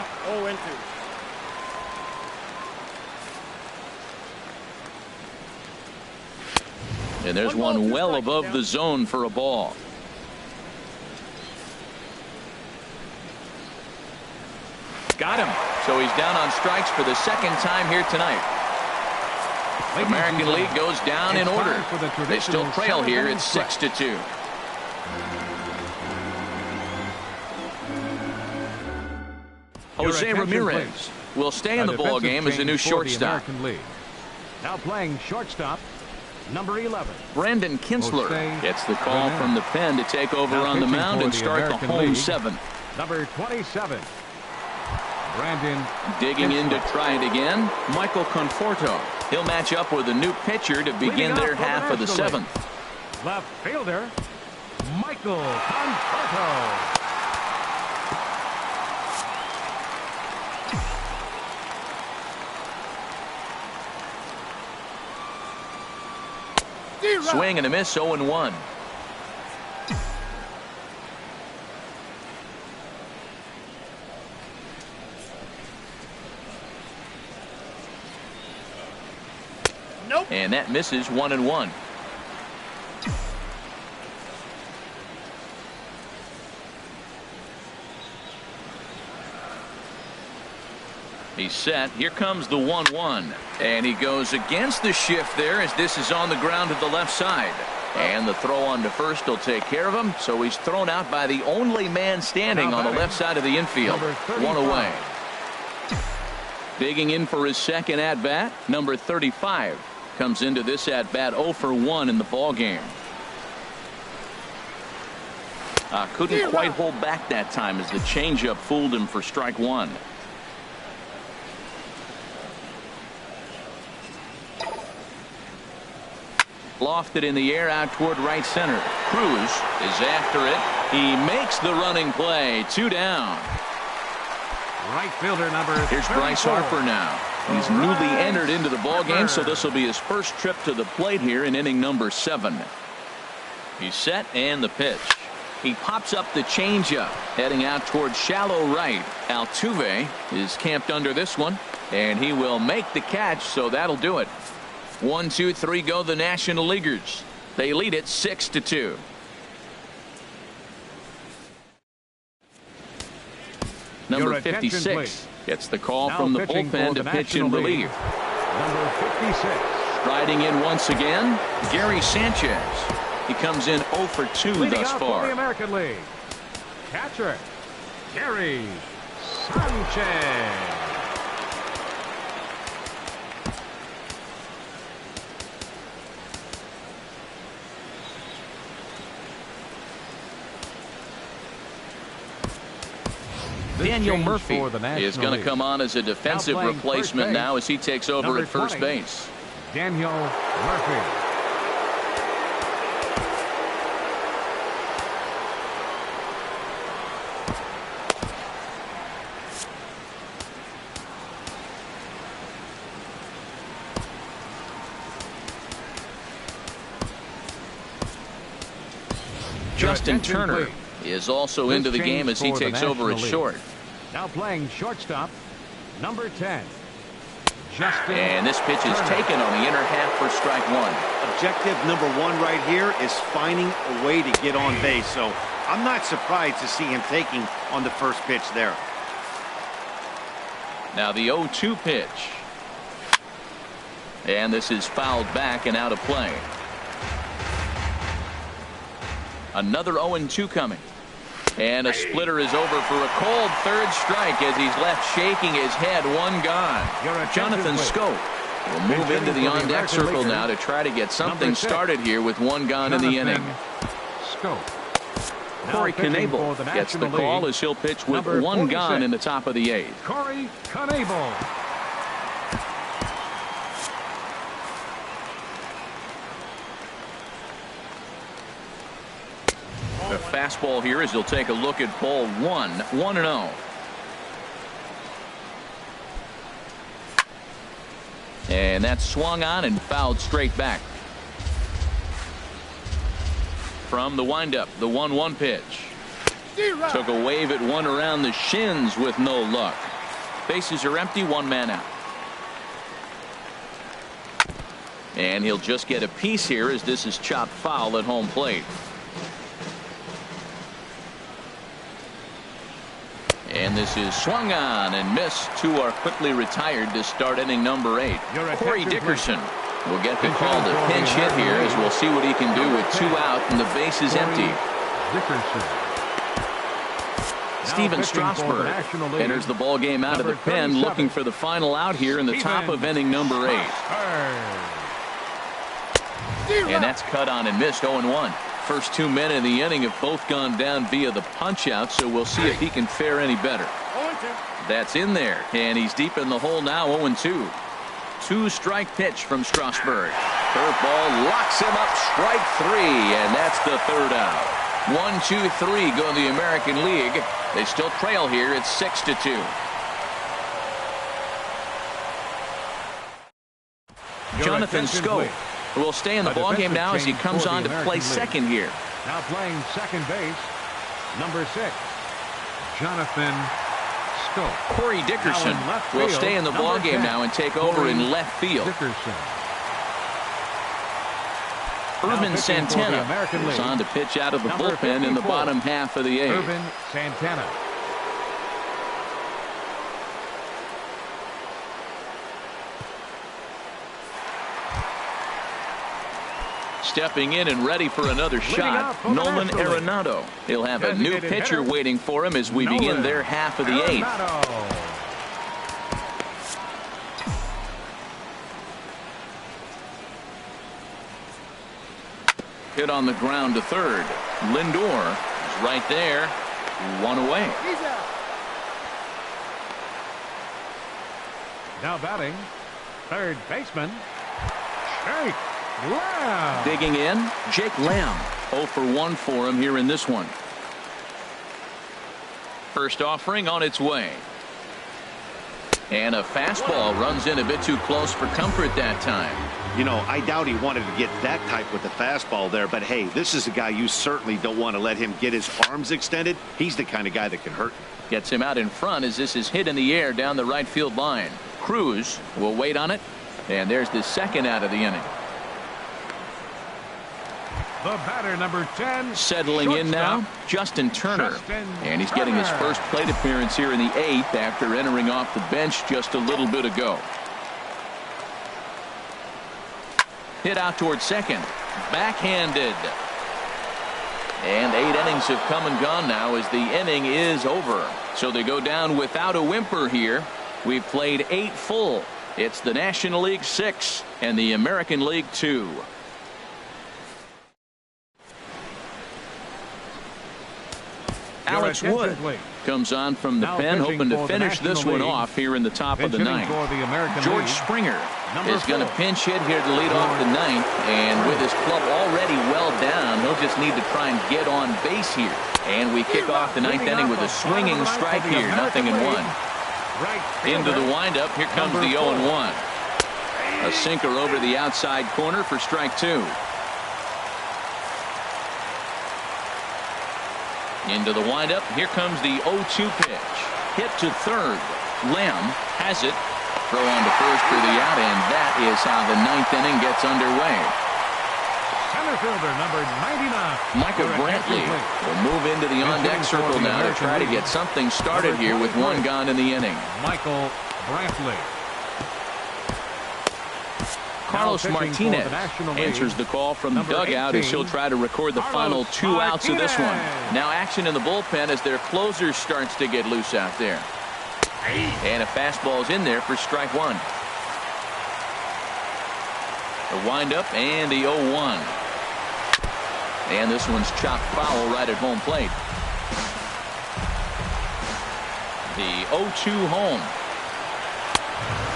And there's one well above the zone for a ball. Got him. So he's down on strikes for the 2nd time here tonight. American League goes down in order. They still trail here. It's 6-2. Jose Ramirez will stay in the ball game as the new shortstop. Now playing shortstop, number 11. Brandon Kinsler gets the call from the pen to take over on the mound and start the home 7th. Number 27. Brandon digging in to try it again. Michael Conforto. He'll match up with a new pitcher to begin their half of the 7th. Left fielder, Michael Conforto. Swing and a miss, 0-1. Nope. And that misses, 1-1. He's set. Here comes the 1-1. And he goes against the shift there as this is on the ground to the left side. And the throw on to first will take care of him. So he's thrown out by the only man standing on the left side of the infield. 1 away. Digging in for his 2nd at-bat, number 35. Comes into this at-bat 0 for 1 in the ball game. Couldn't quite hold back that time as the changeup fooled him for strike 1. Lofted in the air out toward right center. Cruz is after it. He makes the running play. 2 down. Right fielder number 34. Here's Bryce Harper now. He's newly entered into the ball game, so this will be his first trip to the plate here in inning number 7. He's set and the pitch. He pops up the changeup heading out toward shallow right. Altuve is camped under this one, and he will make the catch, so that'll do it. 1, 2, 3 go the National Leaguers. They lead it 6-2. Number 56 gets the call from the bullpen to pitch in relief. Number 56. Striding in once again, Gary Sanchez. He comes in 0 for 2 thus far. The American League. Catcher, Gary Sanchez. Daniel Murphy is going to come on as a defensive replacement now as he takes over at first base. Daniel Murphy. Justin Turner is also into the game as he takes over at short. Now playing shortstop, number 10. Justin. And this pitch is taken on the inner half for strike 1. Objective number 1 right here is finding a way to get on base. So I'm not surprised to see him taking on the first pitch there. Now the 0-2 pitch. And this is fouled back and out of play. Another 0-2 coming. And a splitter is over for a cold 3rd strike as he's left shaking his head. 1 gone. Jonathan Scope will move into the on-deck circle now to try to get something started here with 1 gone in the inning. Scope. Corey Knable gets the call as he'll pitch with one gone in the top of the 8th. Corey Knable. A fastball here as he'll take a look at ball 1, 1-0. And that's swung on and fouled straight back. From the windup, the 1-1 pitch. Took a wave at one around the shins with no luck. Bases are empty, one man out. And he'll just get a piece here as this is chopped foul at home plate. And this is swung on and missed. Two are quickly retired to start inning number 8. Corey Dickerson will get the call to pinch hit here as we'll see what he can do with 2 out and the base is empty. Steven Strasburg enters the ball game out of the pen, looking for the final out here in the top of inning number 8. And that's cut on and missed. 0-1. First 2 men in the inning have both gone down via the punch out, so we'll see if he can fare any better. That's in there, and he's deep in the hole now. 0-2. 2-strike pitch from Strasburg. Curveball locks him up. Strike 3, and that's the 3rd out. 1-2-3 go the American League. They still trail here. It's 6-2. Jonathan Scope will stay in the ballgame now as he comes on to play second here. Now playing second base, number 6, Jonathan Scope. Corey Dickerson will stay in the ballgame now and take over in left field. Urban Santana is on to pitch out of the bullpen in the bottom half of the 8th. Urban Santana. Stepping in and ready for another shot, Nolan Arenado. He'll have a new pitcher waiting for him as we begin their half of the 8th. Hit on the ground to third. Lindor is right there. 1 away. Now batting, third baseman, Jake Lamb. Digging in, Jake Lamb. 0 for 1 for him here in this one. First offering on its way. And a fastball runs in a bit too close for comfort that time. You know, I doubt he wanted to get that type with the fastball there, but hey, this is a guy you certainly don't want to let him get his arms extended. He's the kind of guy that can hurt. Gets him out in front as this is hit in the air down the right field line. Cruz will wait on it, and there's the second out of the inning. The batter, number 10. Settling in now, Justin Turner. And he's getting his first plate appearance here in the 8th after entering off the bench just a little bit ago. Hit out towards second. Backhanded. And 8 innings have come and gone now as the inning is over. So they go down without a whimper here. We've played 8 full. It's the National League 6 and the American League 2. Alex Wood comes on from the pen, hoping to finish this one off here in the top of the 9th. George Springer is going to pinch hit here to lead off the 9th, and with his club already well down, he'll just need to try and get on base here. And we kick off the 9th inning with a swinging strike here, 0-1. Into the windup, here comes the 0-1. A sinker over the outside corner for strike 2. Into the windup. Here comes the 0-2 pitch. Hit to third. Lamb has it. Throw on to first for the out, and that is how the 9th inning gets underway. Center fielder, number 99. Micah Brantley will move into the on-deck circle now to try to get something started here with 1 gone in the inning. Michael Brantley. Carlos Martinez answers the call from the dugout as he'll try to record the final 2 outs of this one. Now action in the bullpen as their closer starts to get loose out there. And a fastball's in there for strike 1. The windup and the 0-1. And this one's chopped foul right at home plate. The 0-2 home.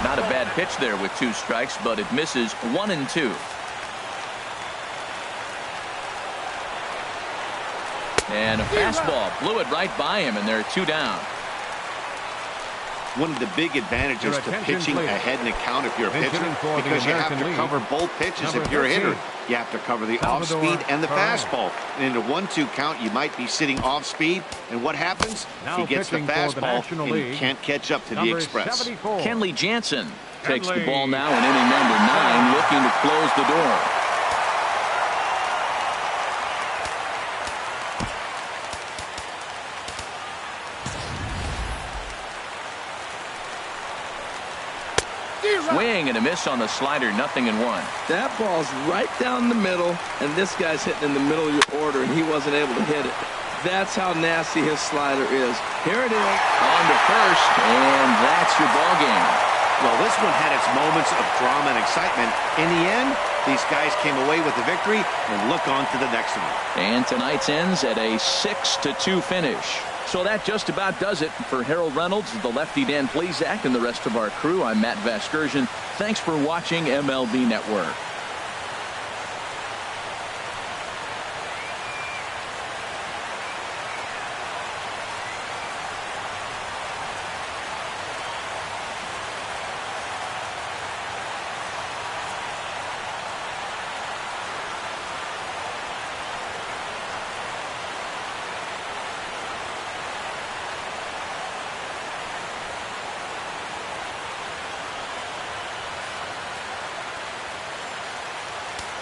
Not a bad pitch there with 2 strikes, but it misses 1-2. And a fastball blew it right by him, and there are 2 down. One of the big advantages to pitching ahead in the count if you're a pitcher, because you have to cover both pitches if you're a hitter. You have to cover the off-speed and the fastball. And in a 1-2 count, you might be sitting off-speed. And what happens? He gets the fastball, and he can't catch up to the express. Kenley Jansen takes the ball now in inning number 9, looking to close the door. Swing and a miss on the slider, 0-1. That ball's right down the middle, and this guy's hitting in the middle of your order, and he wasn't able to hit it. That's how nasty his slider is. Here it is. On to first, and that's your ball game. Well, this one had its moments of drama and excitement. In the end, these guys came away with the victory, and look on to the next one. And tonight's ends at a 6-2 finish. So that just about does it for Harold Reynolds, the lefty Dan Plesac, and the rest of our crew. I'm Matt Vasgersian. Thanks for watching MLB Network.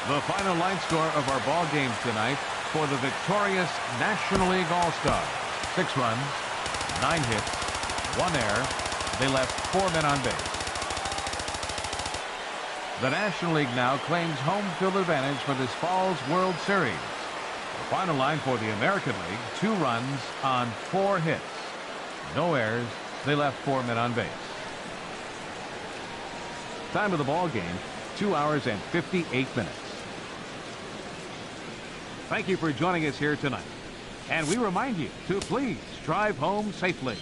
The final line score of our ball game tonight for the victorious National League All-Stars. 6 runs, 9 hits, 1 error. They left 4 men on base. The National League now claims home field advantage for this fall's World Series. The final line for the American League, 2 runs on 4 hits. No errors. They left 4 men on base. Time of the ball game, 2 hours and 58 minutes. Thank you for joining us here tonight. And we remind you to please drive home safely.